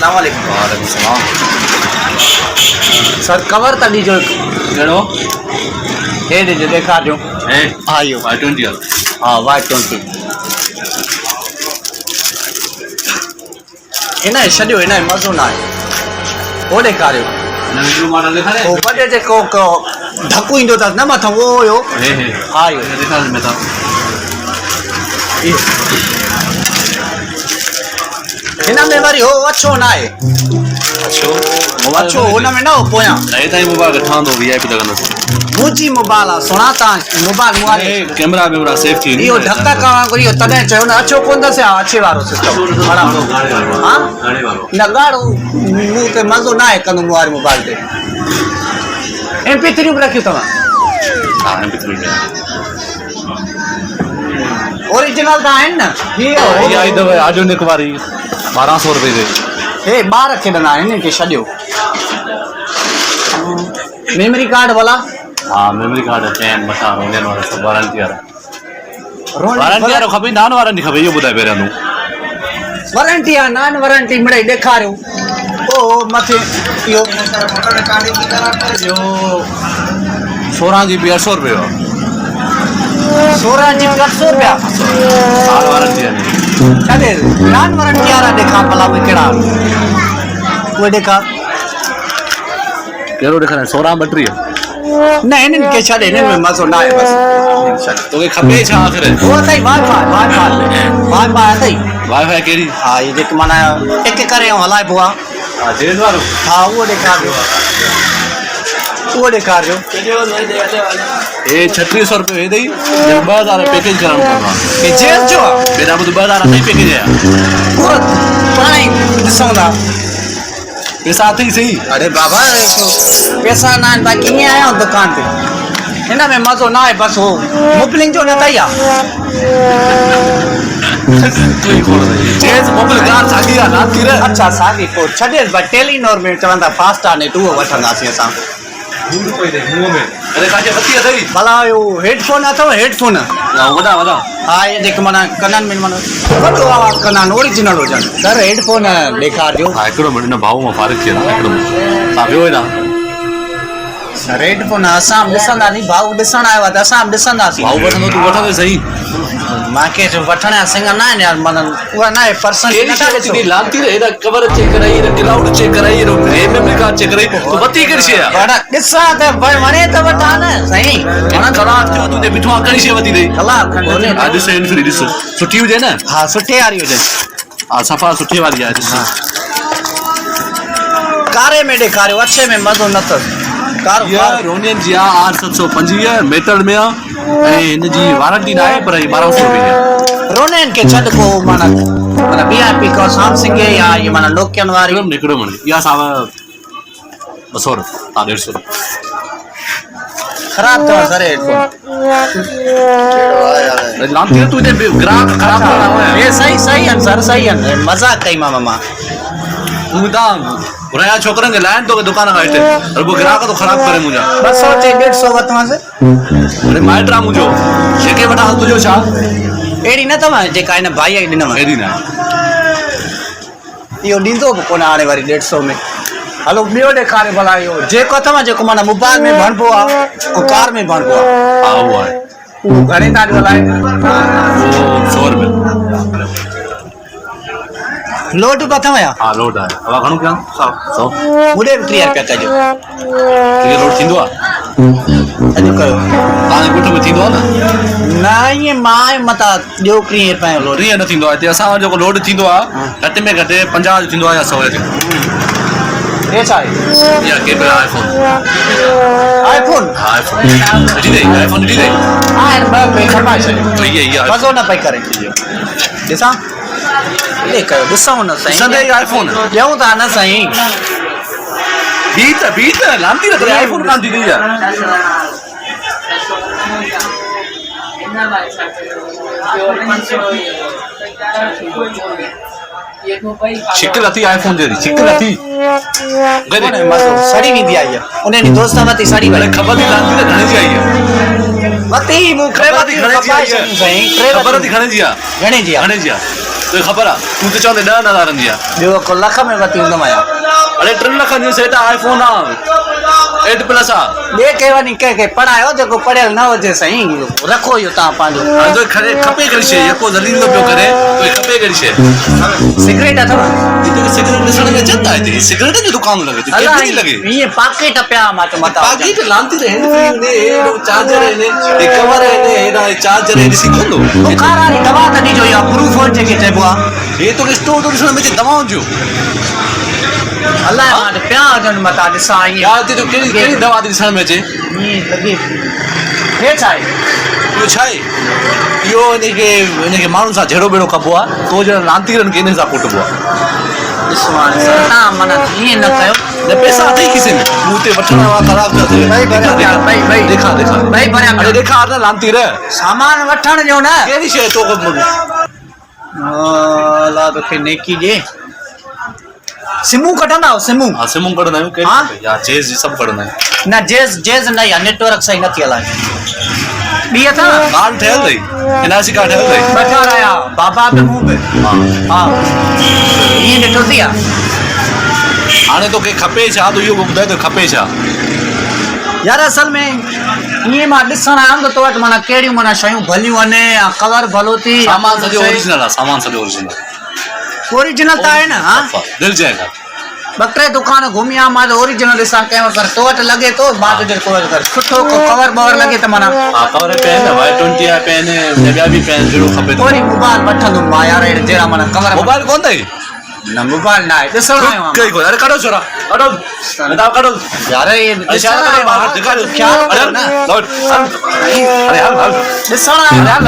अस्सलाम वालेकुम। वालेकुम सलाम। सर कवर त ॾिजो कहिड़ो? हे ॾिजो ॾेखारियो। है हा इहो Y20 आहे। हा Y20 हिन छॾियो हिन जो मज़ो न आहे उहो ॾेखारियो। नवीं मॉडल ॾेखारे। उहो वॾे जेको ढकु ईंदो अथसि न मथां उहो हुयो। हे हा इहो ॾेखारे में था। हिन में वरी हो अछो न आहे। अछो हुन में न हो पोयां नए ताईं मोबाइल ठहंदो VIP लॻंदो। मुंहिंजी मोबाइल आहे सुणा तव्हां मोबाइल मुआरे कैमरा वेमरा सेफ थी इहो ढका करणु घुरी तॾहिं चयो न अछो कोन अथसि अच्छे वारो सिस्टम हा न ॻाढ़ो मूं ते मज़ो न आहे कंदो मूं वारी मोबाइल ते। MP3 बि रखियूं अथव? हा MP3 ओरिजिनल त आहिनि न। ये आई दवा आधुनिक वारी 1200 रुपए ते। हे ॿार खेॾंदा आहिनि हिनखे छॾियो। मेमोरी कार्ड भला? हाँ मेमोरी कार्ड चैन मथा रोनियन वारा सब वारंटी वारा। वारंटी वारो खपे नॉन वारंटी खपे इहो ॿुधाए पहिरियों तूं। वारंटी आहे नॉन वारंटी मिड़ई ॾेखारियो। ओ मथे इहो 16 GB 800 रुपए जो। 16 GB 800 रुपया साल वारंटी आहे। छॾे नॉन वारंटी वारा ॾेखार भला उहे कहिड़ा उहे ॾेखार। कहिड़ो ॾेखारे 16 32? न हिननि खे छॾे हिननि में मज़ो न आहे बसि। तोखे खपे छा आख़िर? उहो अथई वाईफाई अथई। वाईफाई कहिड़ी? हा इहे जेके माना हिकु करे हलाइबो आहे। हा जेज वारो। हा उहो ॾेखारियो उहो ॾेखारियो। हे 3600 रुपए हे ॾेई 2000 पैकेज कराइणो पवंदो आहे। हे जेल जो आहे? पहिरियां ॿुध 2000 अथई पैकेज आहे। उहो पाण ई ॾिसूं था। पैसा अथई सही। अरे बाबा पैसा न आहिनि तव्हां कीअं आया आहियो दुकान ते? हिन में मज़ो न आहे बसि हो मोबिलिंग जो न अथई आहे। जेज मोबाइल कार साॻी आहे ना थी रहे। अच्छा साॻी को छॾेसि भई टेलीनॉर में चवंदा फास्ट आहे नेट उहो वठंदासीं असां। अरे काचे वती अथई? भला इहो हेडफोन अथव हेडफोन? वॾा वॾा। हा इहे जेके माना कननि में माना वॾो आवाज़ु कंदा आहिनि ओरिजिनल हुजनि। सर हेडफोन ॾेखारियो। हा हिकिड़ो मिनट न भाऊ मां फारिग थी वियो हिकिड़ो मिनट। तव्हां वियो हेॾा? सर हेडफोन असां बि ॾिसंदासीं भाऊ ॾिसणु आयो आहे त असां बि ॾिसंदासीं। भाऊ वठंदो तूं वठंदे सही। मूंखे वठण जा सिंग न आहिनि यार माना उहा न आहे पर्सन लालती रे हेॾा कवर चेक कराई हेॾा क्लाउड चेक कराई हेॾो मेमोरी कार्ड चेक कराई तूं वती कहिड़ी शइ आहे? ॾिसां त भई वणे त वठां न साईं। कलाक थियो तूं बीठो आहे कहिड़ी शइ वती अथई? कलाक खनि हा ॾिस इनफिनी ॾिस सुठी हुजे न। हा सुठे वारी हुजे। हा सफ़ा सुठी वारी आहे ॾिस। कारे में ॾेखारियो अछे में मज़ो न अथसि। इहा रोनियन जी आहे 8725 मेटल में आहे ऐं हिन जी वारंटी न आहे पर 1200 रुपए आहे। रोनियन खे छॾ को माना VIP को सैमसंग या ये माना नोकियन वारी हिकिड़ो मिनट इहा सावा 200 रुपए तव्हां 150 रुपए। ख़राब अथव सर हेडफोन। लालती तूं हिते ग्राहक ख़राब करणा हे सही आहिनि सर सही आहिनि मज़ाक कई मां तूं तव्हां घुराया छोकिरनि खे लाइन तोखे दुकान खां हिते रुगो ग्राहक तो ख़राब करे मुंहिंजा 200 चई 150 वठिवांसि। अरे माइट आहे मुंहिंजो जेके वठां तुंहिंजो छा? अहिड़ी न अथव जेका हिन भाई खे ॾिनव? अहिड़ी न इहो ॾींदो बि कोन हाणे वरी 150 में। हलो ॿियो ॾेखारे भला इहो जेको अथव जेको माना मोबाइल में भणिबो आहे ऐं कार में भणिबो आहे। हा उहो आहे। उहो घणे तव्हांजो हलाए? 100 रुपए। लोड बि अथव या? हा लोड आहे। हवा घणो कयां? 100 मुॾे बि 30 रुपया कजो। लोड थींदो आहे? अॼु कयो तव्हांजे ॻोठ में थींदो आहे न? न ईअं मां मथां ॿियो 30 रुपया लोड ईअं न थींदो आहे हिते असां जेको लोड थींदो आहे घटि में घटि 50 जो थींदो आहे या 100 जो। हे छा आहे? या केबल आईफोन आईफोन ॾिठी अथई आईफोन ॾिठी अथई? आहिनि ॿ में खपाए छॾियो इहा मज़ो न पई करे। ॾिसां हे कयो ॾिसूं न साईं ॾिसंदे ई आईफोन ॾियूं था न साईं। बीत लांती न करे आईफोन कान थी अथई यार। शिकल अथी आईफोन जहिड़ी शिकल अथी सड़ी वेंदी आहे इहा उन ॾींहुं दोस्त वती सड़ी वई ख़बर थी लांती त घणे जी आई आहे? वती मूं ख़बर थी घणे जी आई आहे? साईं ख़बर थी घणे जी आहे? घणे जी आहे? घणे जी आहे? तो खबर आ तू तो चवंदे 10,000 जी आहे ॿियो को लख में वठी हूंदुमि आहियां अरे 3 लाख जो सेट आईफोन आहे 8 प्लस आहे ॿिए खे वञी कंहिंखे पढ़ायो जेको पढ़ियल न हुजे साईं रखो इहो तव्हां पंहिंजो हाणे तो खपे कहिड़ी शइ यको ज़लील पियो करे तो खपे कहिड़ी शइ सिगरेट अथव हिते सिगरेट ॾिसण में अचनि था हिते सिगरेट जी दुकान लॻे थी अलाए केतिरी लॻे ईअं पाकेट पिया मां चयो मथां बाकी तो लांती रहे हैंड फ्री ने हेडो चार्जर है ने एक कवर है ने हेडा चार्जर है ॾिसी कोन बुखार वारी दवा त ॾिजो इहा प्रूफ हो जेके चइबो आहे ये तो स्टोर तो ॾिसण में अचे दवाऊं जो अलाए मां त पिया हुजनि मथां ॾिसां ईअं यार ते तो कहिड़ी दवा थी ॾिसण में अचे ईअं लॻे हे छा आहे इहो छा आहे इहो इनखे माण्हुनि सां जहिड़ो बेड़ो कबो आहे तो ॼण लांतीरनि खे इन सां कुटबो आहे ॾिसो हाणे तव्हां माना ईअं न कयो न पैसा अथई किसे में मूं ते वठण वारा ख़राब था थिए भई भरिया भई ॾेखार भई भरिया अरे ॾेखार न लांतीर सामान वठण जो न कहिड़ी शइ तो अलाह तोखे नेकी ॾे सिमू कढंदा आहियो सिमू हा सिमूं कढंदा आहियूं हाँ? कहिड़ी या जेज़ जी सभु कढंदा आहियूं न जेज़ न या नेटवर्क सही नथी हलाए ॿी अथव कार्ड ठहियल अथई NRC कार्ड ठहियल अथई ॿ 4 आया बाबा बि मूं बि हा हा ईअं ॾिठो थी आहे हाणे तोखे खपे छा तो इहो ॿुधाए तो खपे छा यार असल में ईअं मां ॾिसण आयुमि त तो वटि माना कहिड़ियूं माना शयूं भलियूं आहिनि या कवर भलो थी सामान सॼो ओरिजिनल आहे सामान सॼो ओरिजिनल ओरिजिनल त आहे न हा दिल जाएगा 2-3 दुकान घुमी आयुमि मां त ओरिजिनल ॾिसां कंहिं वक़्तु तो वटि लॻे थो मां तुंहिंजे तो वटि कर सुठो को कवर बवर लॻे त माना हा कवर पे आहिनि Y20 आहे पे आहिनि ॿिया बि पे आहिनि जहिड़ो खपे वरी मोबाइल वठंदुमि मां यार जहिड़ा माना कवर मोबाइल कोन अथई न मोबाइल न आहे ॾिसण आयो आहियां कई कोन अरे कढो छोरा कढो किताब कढो यार ये अरे छा करे बाहर दिखाओ ख्याल अरे करो न लौट अरे हल ॾिसण आयो हल